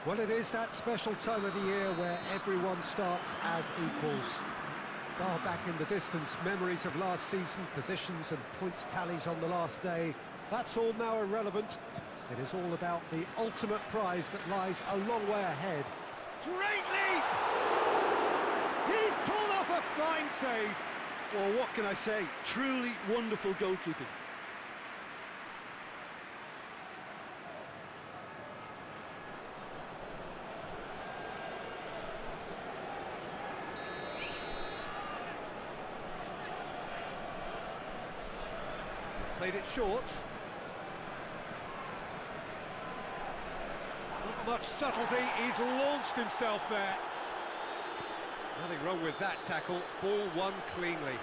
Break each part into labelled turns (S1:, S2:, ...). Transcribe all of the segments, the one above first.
S1: Well, it is that special time of the year where everyone starts as equals. Far back in the distance, memories of last season, positions and points tallies on the last day, that's all now irrelevant. It is all about the ultimate prize that lies a long way ahead.
S2: Great leap! He's pulled off a fine save.
S3: Well, what can I say? Truly wonderful goalkeeping.
S1: Played it short.
S2: Not much subtlety, he's launched himself there.
S1: Nothing wrong with that tackle, ball won cleanly.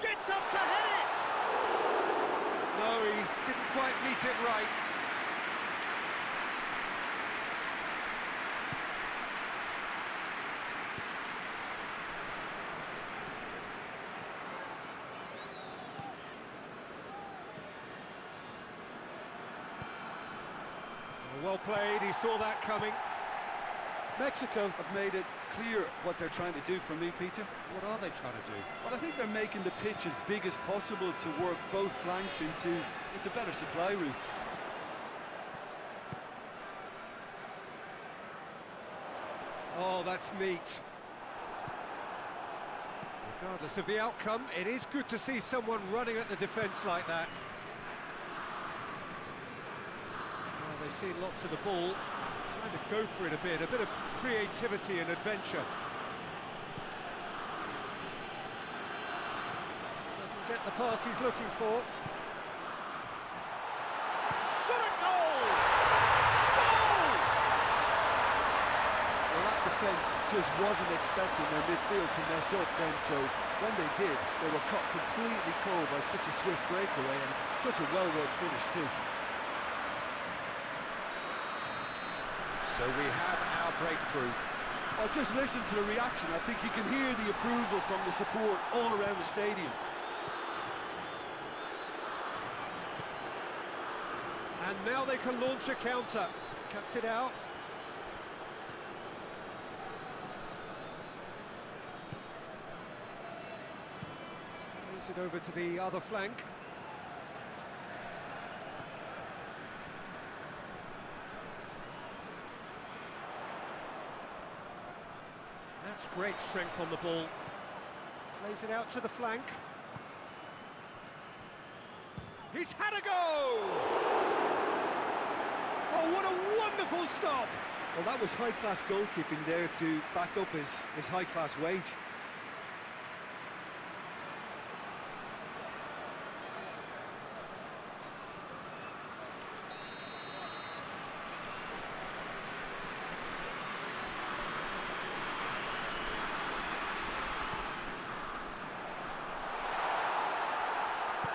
S2: Gets up to head it!
S1: No, he didn't quite meet it right.
S2: Well played, he saw that coming.
S3: Mexico have made it clear what they're trying to do for me, Peter.
S1: What are they trying to do?
S3: Well, I think they're making the pitch as big as possible to work both flanks into better supply routes.
S1: Oh, that's neat. Regardless of the outcome, it is good to see someone running at the defence like that. Well, they've seen lots of the ball, trying to go for it a bit of creativity and adventure. Doesn't get the pass he's looking for.
S2: Shot a goal! Goal!
S3: Well, that defence just wasn't expecting their midfield to mess up then, so when they did, they were caught completely cold by such a swift breakaway and such a well-run finish too.
S1: So we have our breakthrough.
S3: Well, just listen to the reaction. I think you can hear the approval from the support all around the stadium.
S1: And now they can launch a counter. Cuts it out. Plays it over to the other flank. That's great strength on the ball. Plays it out to the flank.
S2: He's had a go! Oh, what a wonderful stop!
S3: Well, that was high-class goalkeeping there to back up his high-class wage.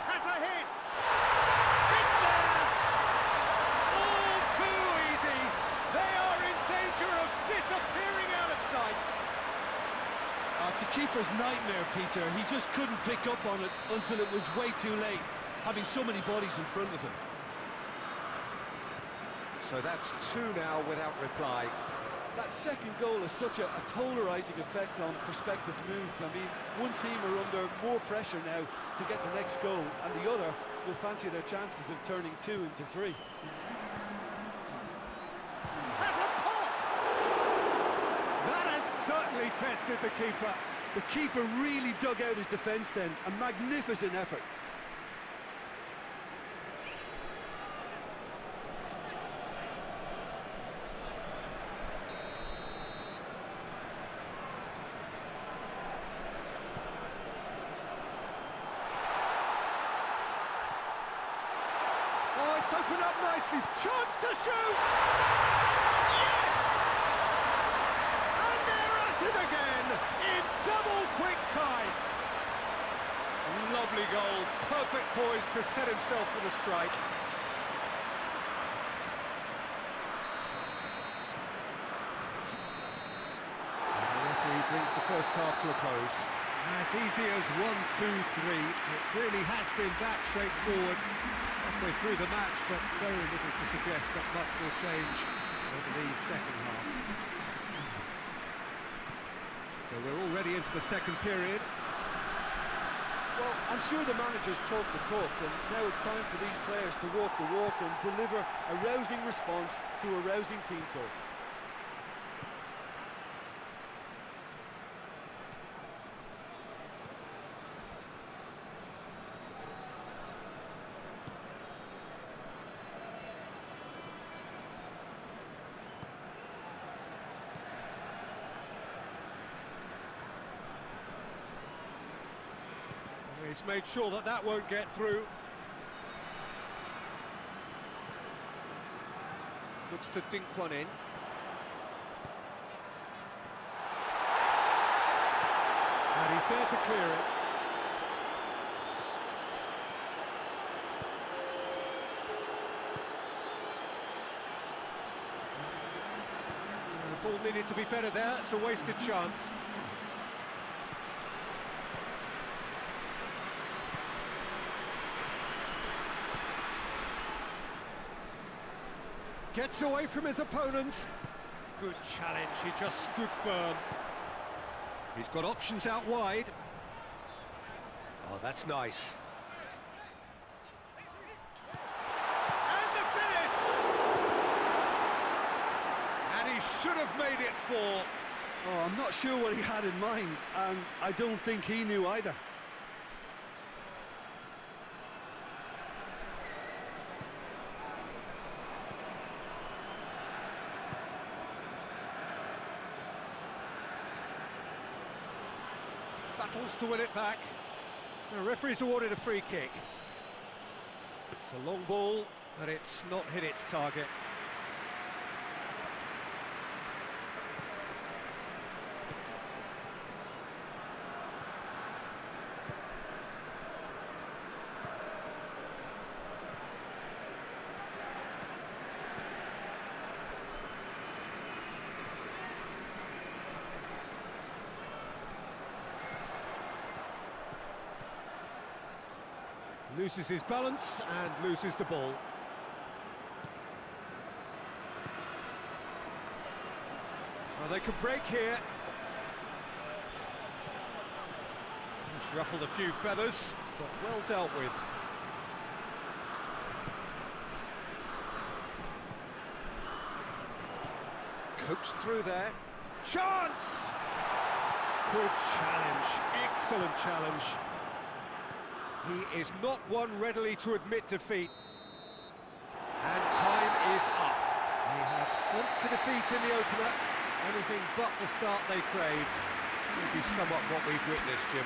S2: Has a hit! It's there! All too easy! They are in danger of disappearing out of sight!
S3: It's a keeper's nightmare, Peter. He just couldn't pick up on it until it was way too late, having so many bodies in front of him.
S1: So that's two now without reply.
S3: That second goal has such a polarising effect on prospective moods. I mean, one team are under more pressure now to get the next goal, and the other will fancy their chances of turning 2 into 3.
S2: Has a pop! That has certainly tested the keeper.
S3: The keeper really dug out his defence then. A magnificent effort.
S2: Oh, it's opened up nicely. Chance to shoot! Yes! And they're at it again in double quick time.
S1: Lovely goal, perfect poise to set himself for the strike. And the referee brings the first half to a close. As easy as 1, 2, 3. It really has been that straightforward halfway through the match, but very little to suggest that much will change over the second half. So we're already into the second period.
S3: Well, I'm sure the managers talk the talk, and now it's time for these players to walk the walk and deliver a rousing response to a rousing team talk.
S1: He's made sure that that won't get through. Looks to dink one in. And he's there to clear it. The ball needed to be better there. It's a wasted chance. Gets away from his opponents. Good challenge, he just stood firm. He's got options out wide. Oh, that's nice.
S2: And the finish! And he should have made it 4.
S3: Oh, I'm not sure what he had in mind, and I don't think he knew either.
S1: Battles to win it back. The referee's awarded a free kick. It's a long ball, but it's not hit its target. Loses his balance and loses the ball. Well, they could break here. He's ruffled a few feathers, but well dealt with. Coaxed through there. Chance! Good challenge, excellent challenge. He is not one readily to admit defeat. And time is up. They have slumped to defeat in the opener. Anything but the start they craved. Maybe somewhat what we've witnessed, Jim.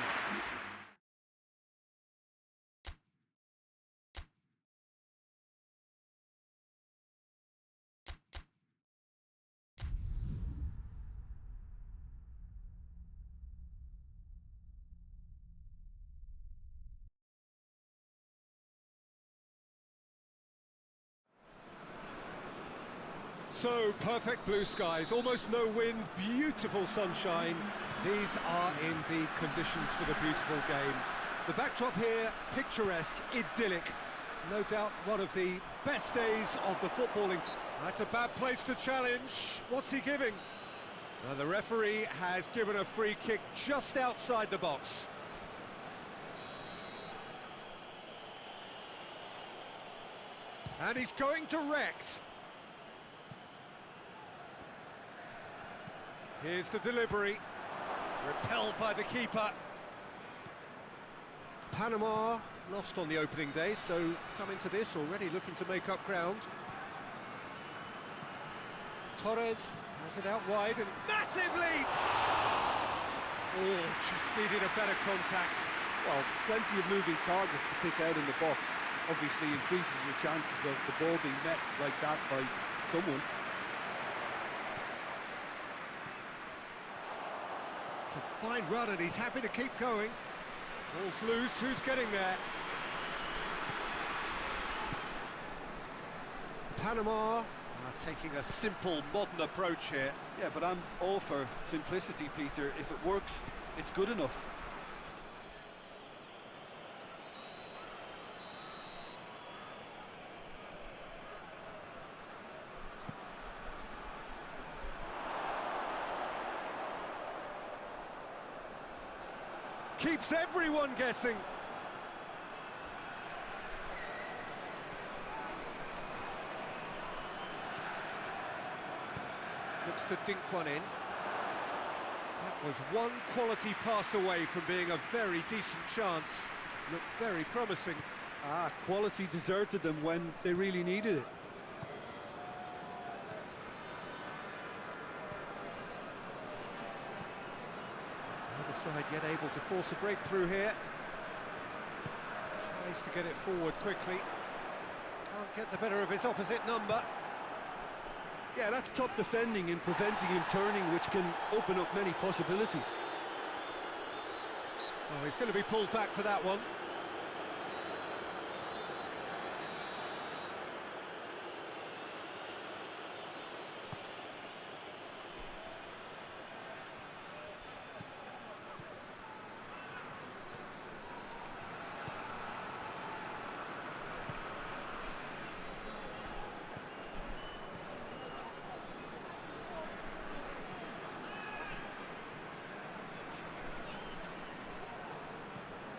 S1: So, perfect blue skies, almost no wind, beautiful sunshine. These are indeed conditions for the beautiful game. The backdrop here, picturesque, idyllic. No doubt one of the best days of the footballing. That's a bad place to challenge. What's he giving? Now, the referee has given a free kick just outside the box. And he's going direct. Here's the delivery, repelled by the keeper. Panama lost on the opening day, so come into this already looking to make up ground. Torres has it out wide and massive leap! Oh, just needed a better contact.
S3: Well, plenty of moving targets to pick out in the box. Obviously increases your chances of the ball being met like that by someone.
S1: It's a fine run and he's happy to keep going. Ball's loose, who's getting there? Panama are taking a simple, modern approach here.
S3: Yeah, but I'm all for simplicity, Peter. If it works, it's good enough.
S1: keeps everyone guessing. Looks to dink one in. That was one quality pass away from being a very decent chance. Looked very promising.
S3: Quality deserted them when they really needed it.
S1: Other side yet able to force a breakthrough here. Tries to get it forward quickly. Can't get the better of his opposite number.
S3: Yeah, that's top defending and preventing him turning, which can open up many possibilities.
S1: Oh, he's going to be pulled back for that one.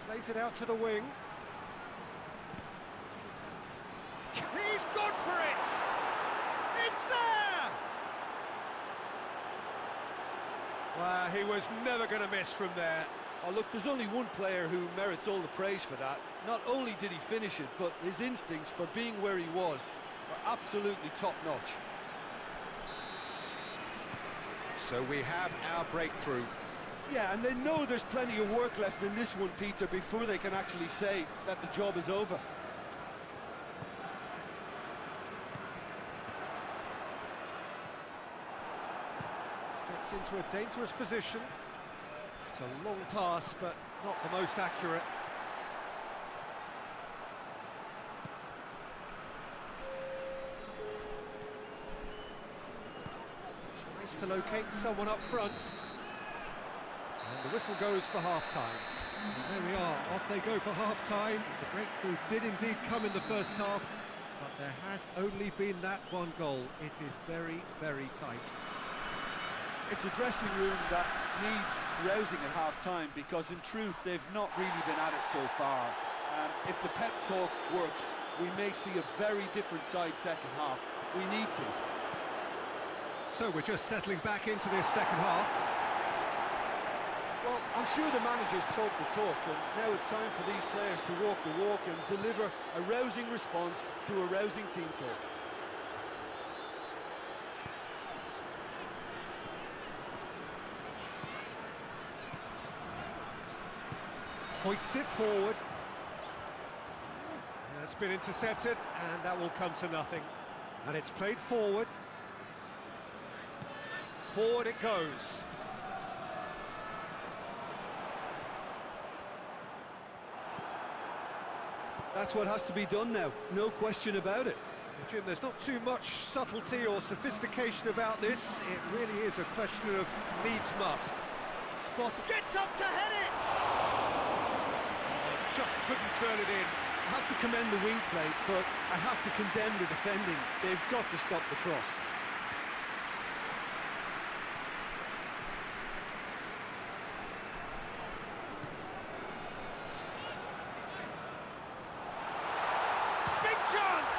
S1: Plays it out to the wing.
S2: He's gone for it! It's there!
S1: Well, he was never going to miss from there.
S3: Oh, look, there's only one player who merits all the praise for that. Not only did he finish it, but his instincts for being where he was are absolutely top-notch.
S1: So we have our breakthrough.
S3: Yeah, and they know there's plenty of work left in this one, Peter, before they can actually say that the job is over.
S1: Gets into a dangerous position. It's a long pass, but not the most accurate. Tries to locate someone up front. And the whistle goes for half-time. And there we are, off they go for half-time. The breakthrough did indeed come in the first half, but there has only been that one goal. It is very, very tight.
S3: It's a dressing room that needs rousing at half-time, because in truth they've not really been at it so far. If the pep talk works, we may see a very different side second half. We need to.
S1: So we're just settling back into this second half.
S3: Well, I'm sure the managers talk the talk, and now it's time for these players to walk the walk and deliver a rousing response to a rousing team talk.
S1: Hoists it forward. That's been intercepted, and that will come to nothing. And it's played forward. Forward it goes.
S3: That's what has to be done now, no question about it.
S1: Jim, there's not too much subtlety or sophistication about this. It really is a question of needs must.
S3: Spot
S2: Gets up to head it!
S1: Just couldn't turn it in.
S3: I have to commend the wing play, but I have to condemn the defending. They've got to stop the cross.
S2: Big chance!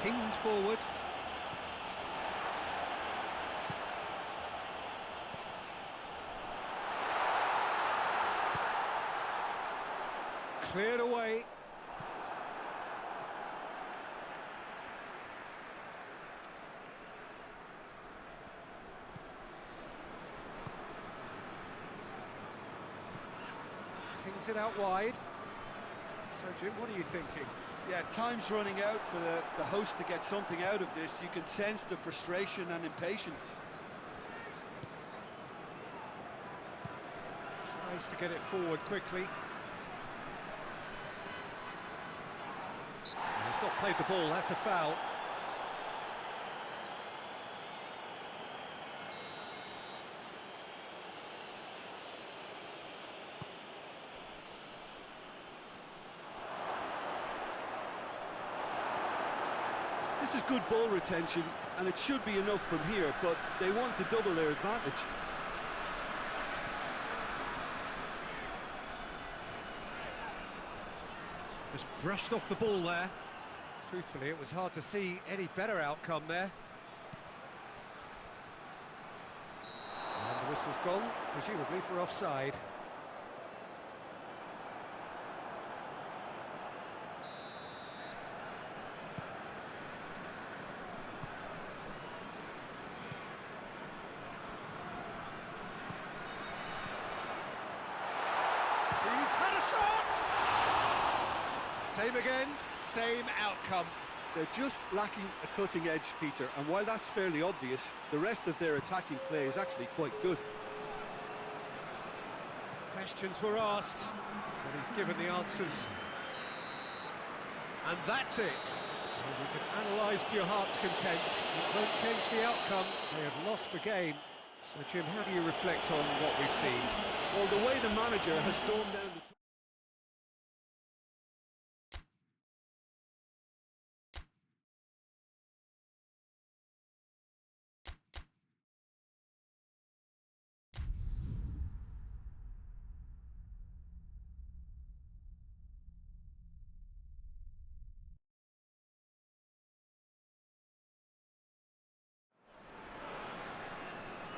S1: Pinged forward. Cleared away. Pings it out wide. So, Jim, what are you thinking?
S3: Yeah, time's running out for the host to get something out of this. You can sense the frustration and impatience.
S1: Tries to get it forward quickly. He's not played the ball, that's a foul.
S3: This is good ball retention, and it should be enough from here, but they want to double their advantage.
S1: Just brushed off the ball there. Truthfully, it was hard to see any better outcome there. And the whistle's gone, presumably for offside.
S2: He's had a shot!
S1: Same again, same outcome.
S3: They're just lacking a cutting edge, Peter, and while that's fairly obvious, the rest of their attacking play is actually quite good.
S1: Questions were asked, but he's given the answers. And that's it. Well, we can analyse to your heart's content. It won't change the outcome. They have lost the game. So, Jim, how do you reflect on what we've seen?
S3: Well, the way the manager has stormed down the...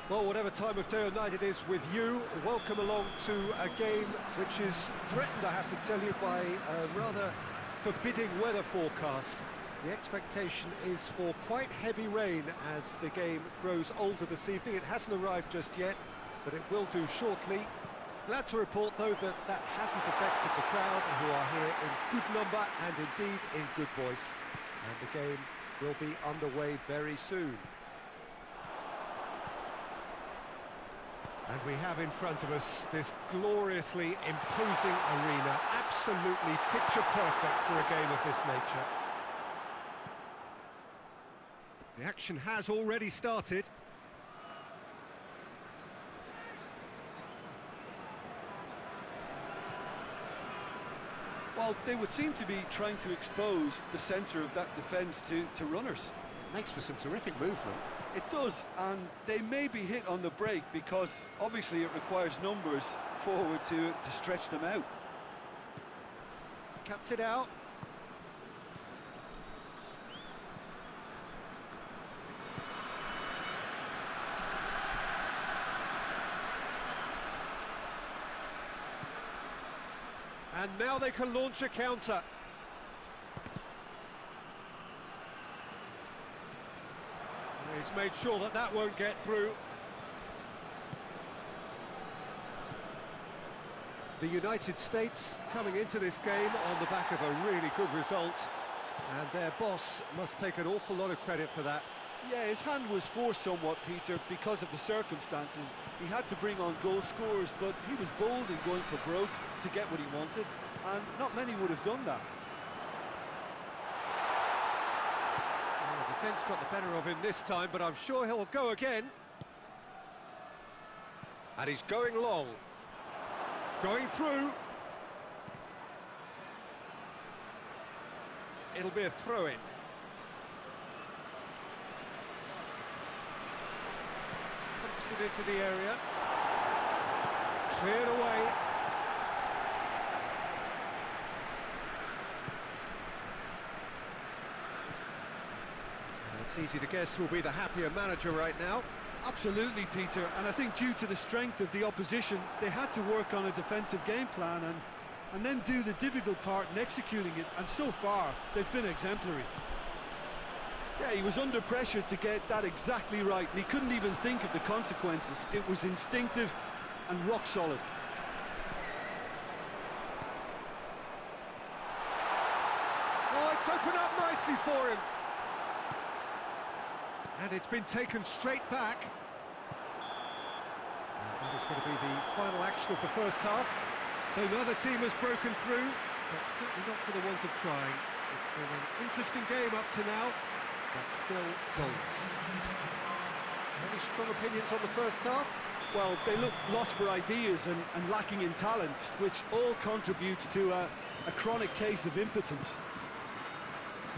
S1: Well, whatever time of day or night it is with you, welcome along to a game which is threatened, I have to tell you, by a rather forbidding weather forecast. The expectation is for quite heavy rain as the game grows older this evening. It hasn't arrived just yet, but it will do shortly. Glad to report, though, that that hasn't affected the crowd, who are here in good number and indeed in good voice. And the game will be underway very soon. And we have in front of us this gloriously imposing arena, absolutely picture perfect for a game of this nature. The action has already started.
S3: Well, they would seem to be trying to expose the centre of that defence to runners.
S1: Makes for some terrific movement.
S3: It does, and they may be hit on the break because obviously it requires numbers forward to stretch them out.
S1: Cuts it out. And now they can launch a counter. He's made sure that that won't get through. The United States coming into this game on the back of a really good result, and their boss must take an awful lot of credit for that.
S3: Yeah, his hand was forced somewhat, Peter, because of the circumstances. He had to bring on goal scorers, but he was bold in going for broke to get what he wanted, and not many would have done that.
S1: Defence got the better of him this time, but I'm sure he'll go again. And he's going long. Going through. It'll be a throw-in. Pumps it into the area. Cleared away. It's easy to guess who'll be the happier manager right now.
S3: Absolutely, Peter, and I think due to the strength of the opposition, they had to work on a defensive game plan and then do the difficult part in executing it, and so far, they've been exemplary. Yeah, he was under pressure to get that exactly right, and he couldn't even think of the consequences. It was instinctive and rock solid.
S1: Oh, it's opened up nicely for him. And it's been taken straight back. And that is going to be the final action of the first half. So neither team has broken through, but certainly not for the want of trying. It's been an interesting game up to now, but still goals. Any strong opinions on the first half?
S3: Well, they look lost for ideas and lacking in talent, which all contributes to a chronic case of impotence.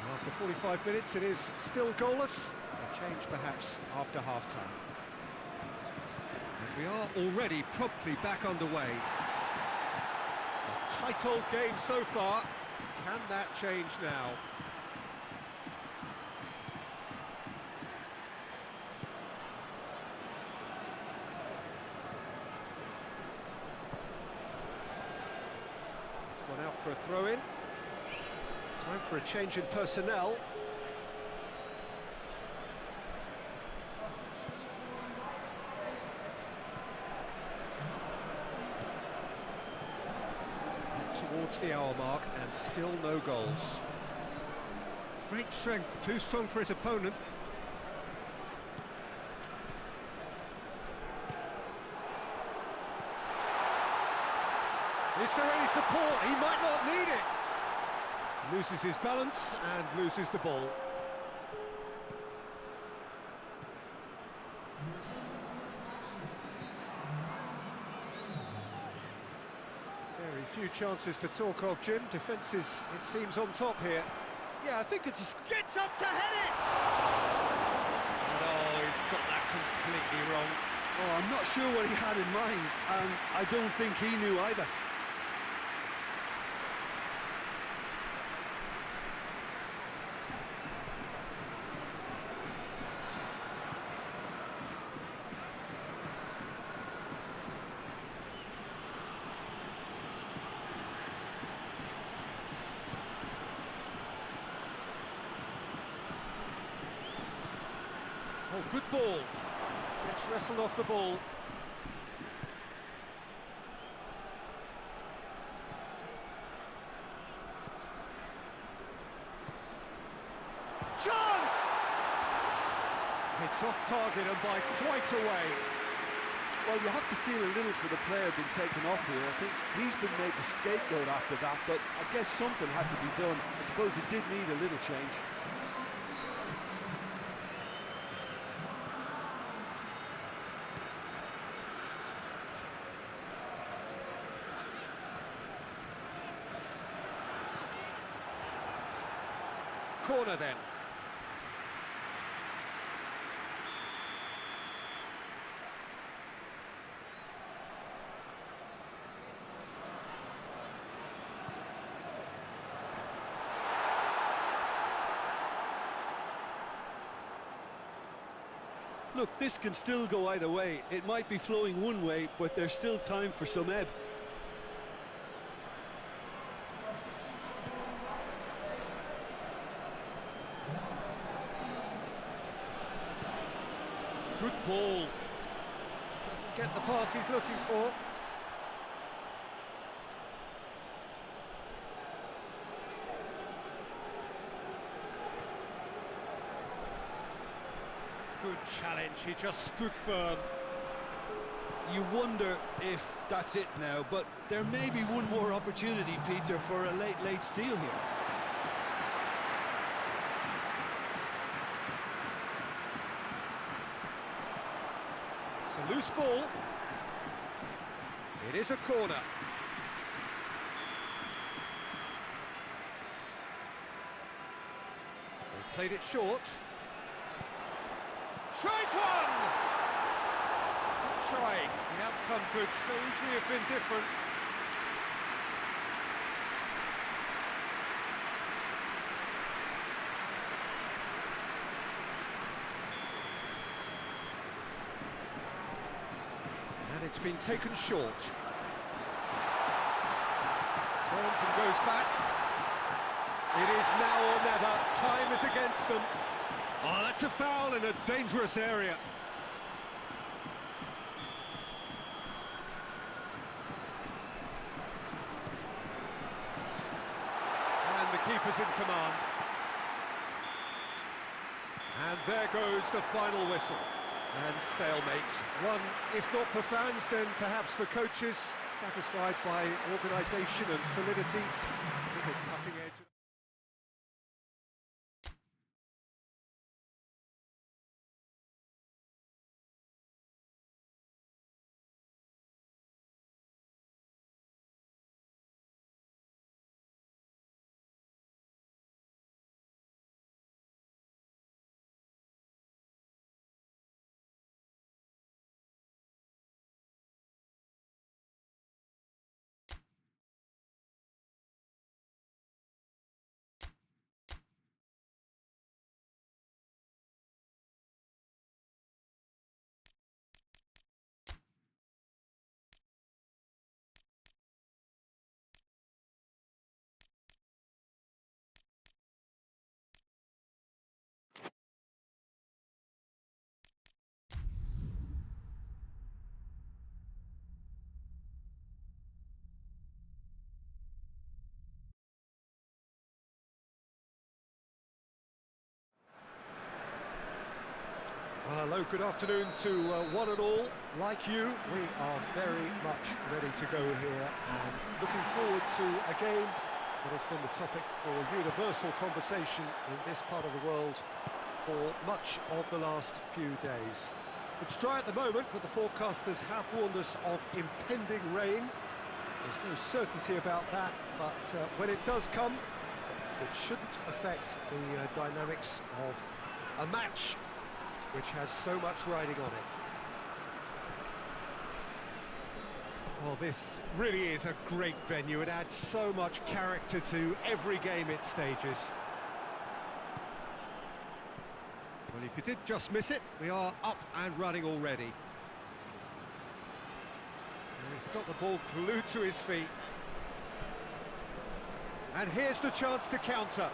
S1: After 45 minutes, it is still goalless. A change perhaps after half-time. And we are already promptly back underway. A tight old game so far. Can that change now? It's gone out for a throw-in. Time for a change in personnel. Towards the hour mark and still no goals. Great strength, too strong for his opponent. Is there any support? He might not need it. Loses his balance and loses the ball. Very few chances to talk of, Jim. Defence is, it seems, on top here.
S3: Yeah, I think it's
S2: Gets up to head it!
S1: And oh, he's got that completely wrong.
S3: Oh, I'm not sure what he had in mind, and I don't think he knew either.
S1: Oh, good ball. Gets wrestled off the ball.
S2: Chance!
S1: It's off target and by quite a way.
S3: Well, you have to feel a little for the player being taken off here. I think he's been made the scapegoat after that, but I guess something had to be done. I suppose it did need a little change.
S1: Corner then.
S3: Look, this can still go either way. It might be flowing one way, but there's still time for some ebb.
S1: Good ball. Doesn't get the pass he's looking for. Good challenge, he just stood firm.
S3: You wonder if that's it now, but there may be one more opportunity, Peter, for a late steal here.
S1: It's a loose ball. It is a corner. They've played it short.
S2: Tries one!
S1: Good try. The outcome could so easily have been different. And it's been taken short. Turns and goes back. It is now or never. Time is against them. Oh, that's a foul in a dangerous area. And the keeper's in command. And there goes the final whistle. And stalemate. One, if not for fans, then perhaps for coaches, satisfied by organisation and solidity. Little cutting edge. So, good afternoon to one and all. Like you, we are very much ready to go here and looking forward to a game that has been the topic for universal conversation in this part of the world for much of the last few days. It's dry at the moment, but the forecasters have warned us of impending rain. There's no certainty about that, but when it does come, it shouldn't affect the dynamics of a match which has so much riding on it. Well, this really is a great venue. It adds so much character to every game it stages. Well, if you did just miss it, we are up and running already. And he's got the ball glued to his feet. And here's the chance to counter.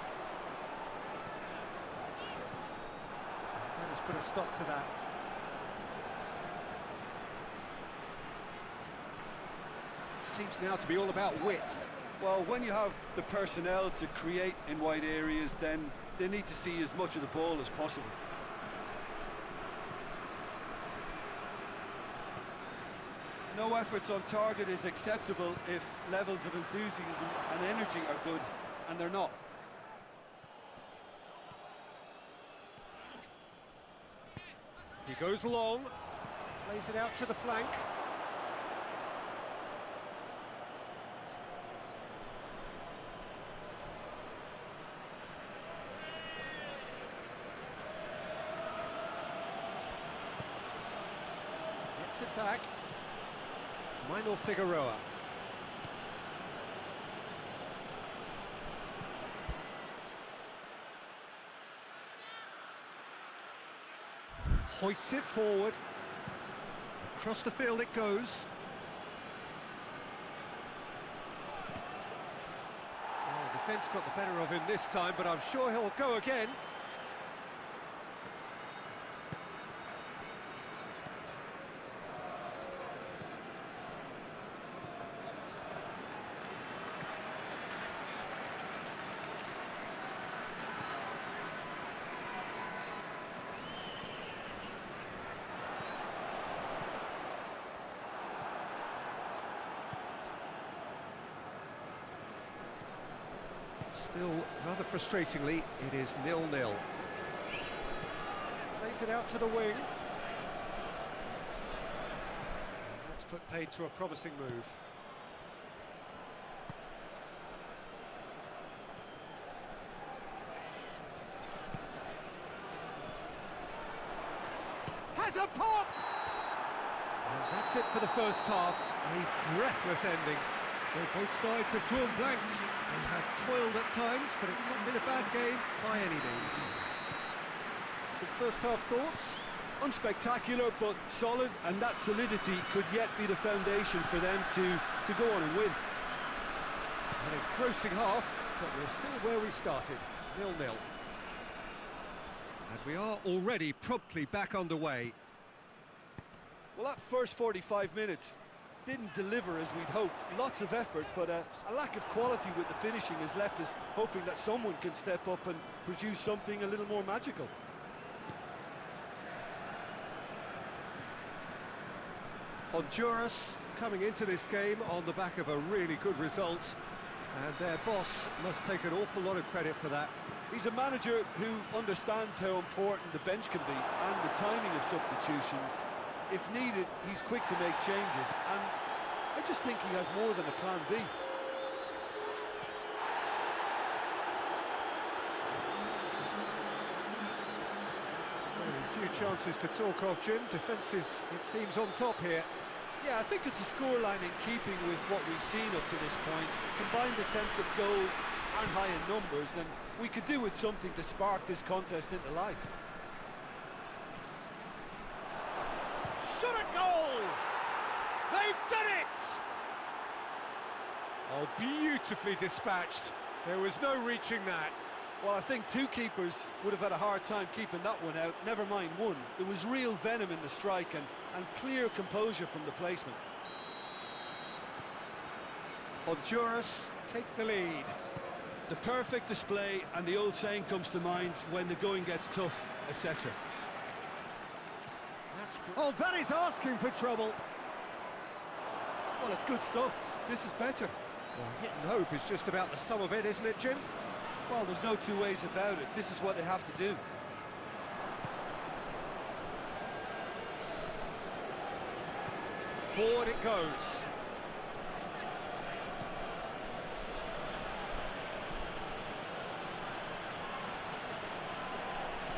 S1: Let's put a stop to that. Seems now to be all about width.
S3: Well, when you have the personnel to create in wide areas, then they need to see as much of the ball as possible. No efforts on target is acceptable if levels of enthusiasm and energy are good, and they're not.
S1: He goes long, plays it out to the flank. Gets it back. Marino Figueroa. Hoists it forward. Across the field it goes. Oh, defence got the better of him this time, but I'm sure he'll go again. Still, rather frustratingly, it is 0-0. Plays it out to the wing. And that's put paid to a promising move. Has a pop! And that's it for the first half. A breathless ending. So both sides have drawn blanks and have toiled at times, but it's not been a bad game by any means. Some first half thoughts?
S3: Unspectacular, but solid, and that solidity could yet be the foundation for them to go on and win.
S1: An engrossing half, but we're still where we started, 0-0. And we are already promptly back underway.
S3: Well, that first 45 minutes didn't deliver as we'd hoped. Lots of effort, but a lack of quality with the finishing has left us hoping that someone can step up and produce something a little more magical.
S1: Honduras coming into this game on the back of a really good result, and their boss must take an awful lot of credit for that.
S3: He's a manager who understands how important the bench can be and the timing of substitutions. If needed, he's quick to make changes, and I just think he has more than a plan B.
S1: Very few chances to talk of, Jim. Defence is, it seems, on top here.
S3: Yeah, I think it's a scoreline in keeping with what we've seen up to this point. Combined attempts at goal aren't high in numbers, and we could do with something to spark this contest into life.
S2: Shot a goal! They've done it!
S1: Oh, beautifully dispatched. There was no reaching that.
S3: Well, I think two keepers would have had a hard time keeping that one out, never mind one. There was real venom in the strike and clear composure from the placement.
S1: Honduras take the lead.
S3: The perfect display, and the old saying comes to mind, when the going gets tough, etc.
S1: Oh, that is asking for trouble.
S3: Well, it's good stuff. This is better.
S1: Well, hit and hope is just about the sum of it, isn't it, Jim?
S3: Well, there's no two ways about it. This is what they have to do.
S1: Forward it goes.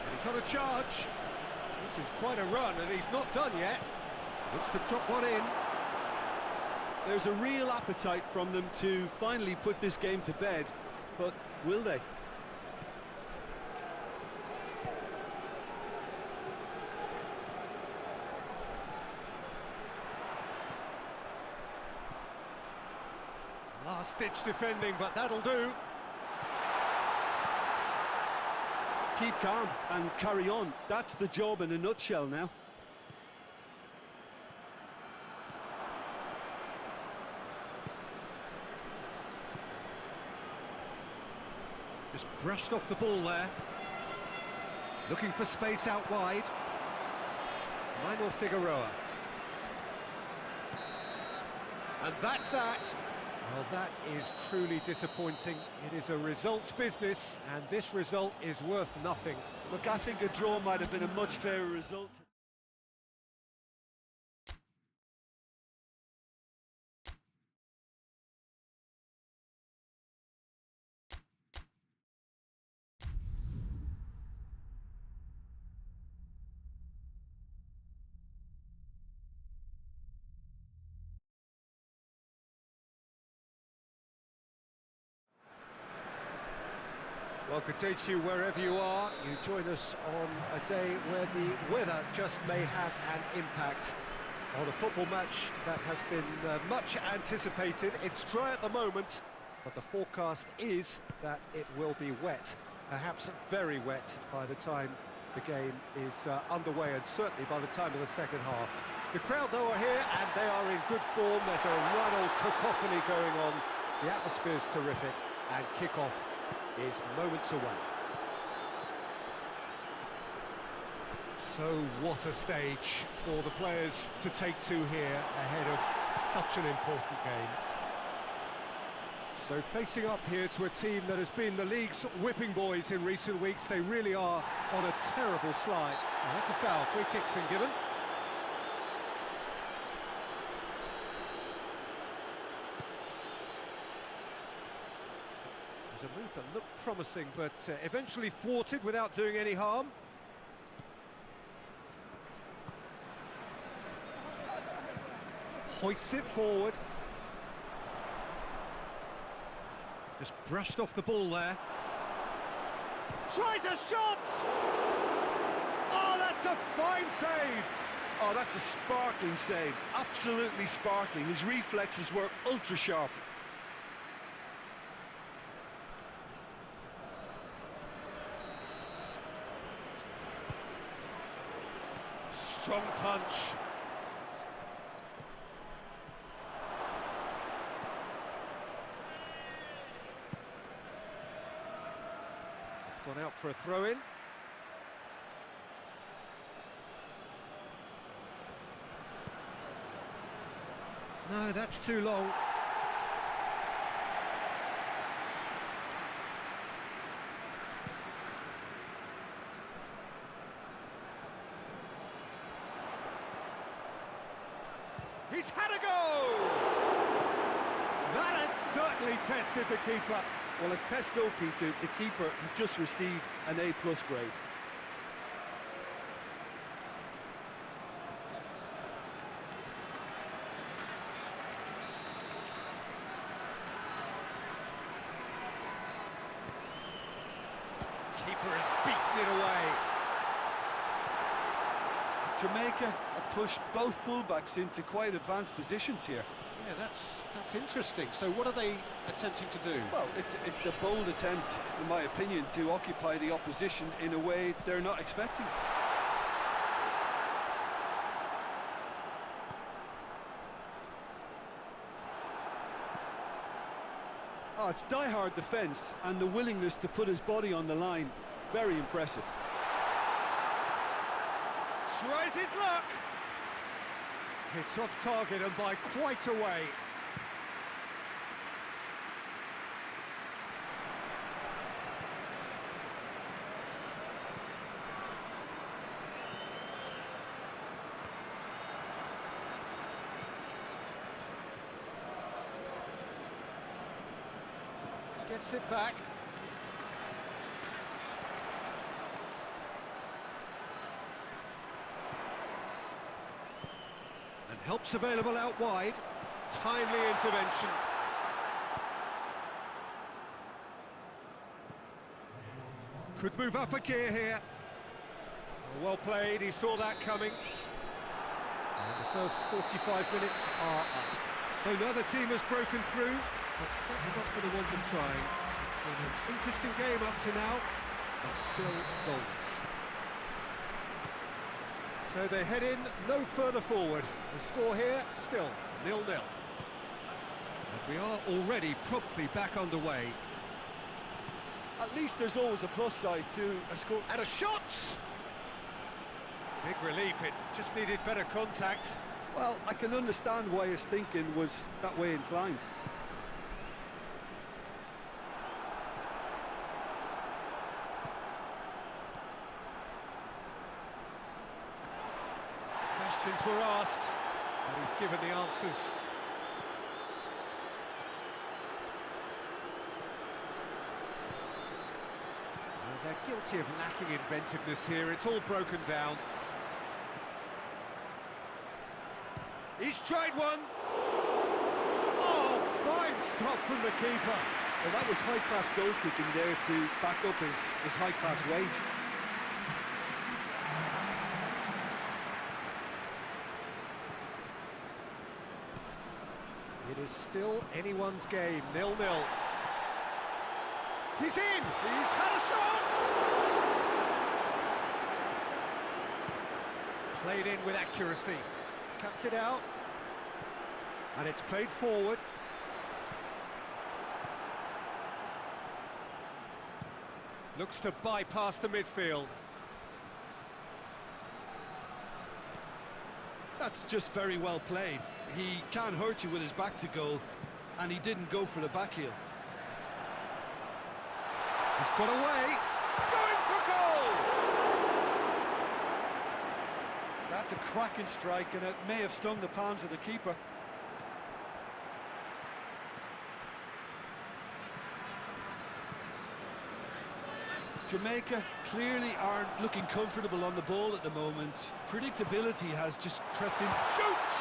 S1: And he's on a charge. This is quite a run, and he's not done yet. Looks to drop one in.
S3: There's a real appetite from them to finally put this game to bed, but will they?
S1: Last-ditch defending, but that'll do.
S3: Keep calm and carry on. That's the job in a nutshell now.
S1: Just brushed off the ball there. Looking for space out wide. Marino Figueroa. And that's that. Well, that is truly disappointing. It is a results business, and this result is worth nothing.
S3: Look, I think a draw might have been a much fairer result.
S1: Well, good day to you wherever you are. You join us on a day where the weather just may have an impact on a football match that has been much anticipated. It's dry at the moment, but the forecast is that it will be wet, perhaps very wet by the time the game is underway, and certainly by the time of the second half. The crowd, though, are here, and they are in good form. There's a right old cacophony going on. The atmosphere's terrific, and kick-off is moments away. So what a stage for the players to take to here ahead of such an important game. So facing up here to a team that has been the league's whipping boys in recent weeks, they really are on a terrible slide. Oh, that's a foul. Free kick's been given. A move that looked promising, but eventually thwarted without doing any harm. Hoists it forward. Just brushed off the ball there. Tries a shot! Oh, that's a fine save!
S3: Oh, that's a sparkling save. Absolutely sparkling. His reflexes were ultra sharp.
S1: Strong punch. It's gone out for a throw-in. No, that's too long. He's had a go! That has certainly tested the keeper.
S3: Well, as tests go, Peter, the keeper has just received an A+ grade.
S1: Keeper has beaten it away.
S3: Jamaica have pushed both fullbacks into quite advanced positions here.
S1: Yeah, that's interesting. So what are they attempting to do?
S3: Well, it's a bold attempt, in my opinion, to occupy the opposition in a way they're not expecting. Oh, it's die-hard defence and the willingness to put his body on the line. Very impressive.
S2: tries his luck.
S1: It's off target and by quite a way. Gets it back. And help's available out wide. Timely intervention. Could move up a gear here. Well played, he saw that coming. And the first 45 minutes are up. So neither team has broken through, but certainly not for the want of trying. An interesting game up to now, but still goals. So they head in no further forward. The score here, still 0-0. And we are already promptly back underway.
S3: At least there's always a plus side to a score.
S1: And a shot! Big relief, it just needed better contact.
S3: Well, I can understand why his thinking was that way inclined.
S1: Questions were asked, and he's given the answers. They're guilty of lacking inventiveness here. It's all broken down.
S2: He's tried one.
S1: Oh, fine stop from the keeper.
S3: Well, that was high-class goalkeeping there to back up his high-class wage.
S1: It is still anyone's game, 0-0. He's in! He's had a shot! Played in with accuracy. Cuts it out. And it's played forward. Looks to bypass the midfield.
S3: That's just very well played. He can't hurt you with his back to goal, and he didn't go for the back heel.
S1: He's got away.
S2: Going for goal!
S3: That's a cracking strike, and it may have stung the palms of the keeper. Jamaica clearly aren't looking comfortable on the ball at the moment. Predictability has just crept into...
S2: Shoots!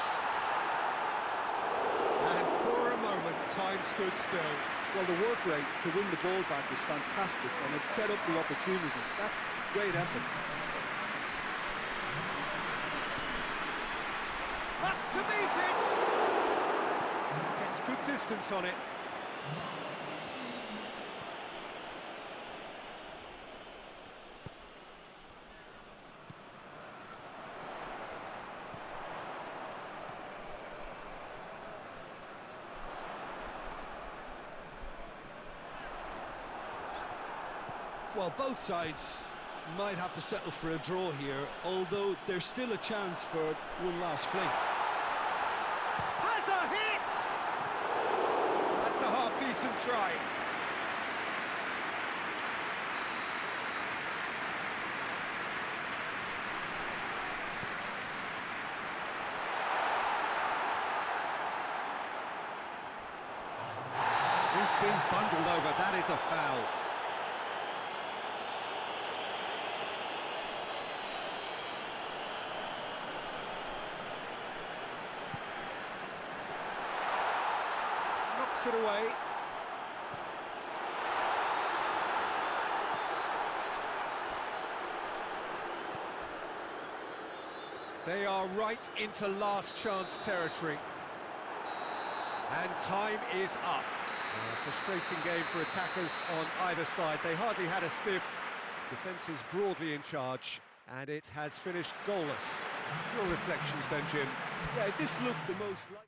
S1: And for a moment, time stood still.
S3: Well, the work rate to win the ball back was fantastic, and it set up the opportunity. That's great effort.
S2: Up to meet it!
S1: Gets good distance on it.
S3: Well, both sides might have to settle for a draw here, although there's still a chance for one last fling.
S2: Has a hit! That's a half-decent try.
S1: He's been bundled over. That is a foul. Knocks it away. They are right into last chance territory. And time is up. A frustrating game for attackers on either side. They hardly had a sniff. Defence is broadly in charge, and it has finished goalless. Your reflections then, Jim?
S3: Yeah, this looked the most like...